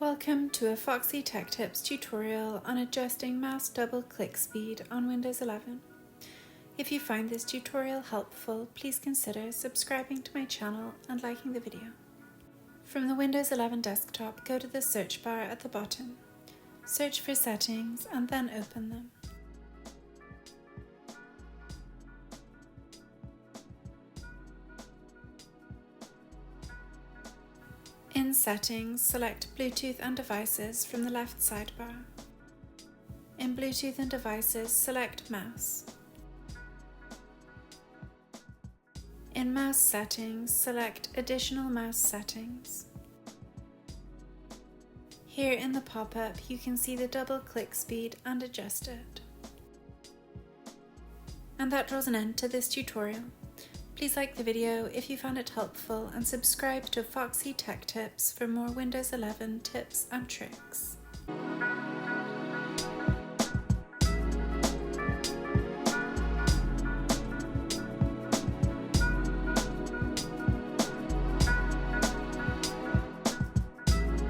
Welcome to a Foxy Tech Tips tutorial on adjusting mouse double click speed on Windows 11. If you find this tutorial helpful, please consider subscribing to my channel and liking the video. From the Windows 11 desktop, go to the search bar at the bottom. Search for Settings and then open them. In Settings, select Bluetooth and Devices from the left sidebar. In Bluetooth and Devices, select Mouse. In Mouse Settings, select Additional Mouse Settings. Here in the pop-up, you can see the double click speed and adjust it. And that draws an end to this tutorial. Please like the video if you found it helpful and subscribe to Foxy Tech Tips for more Windows 11 tips and tricks.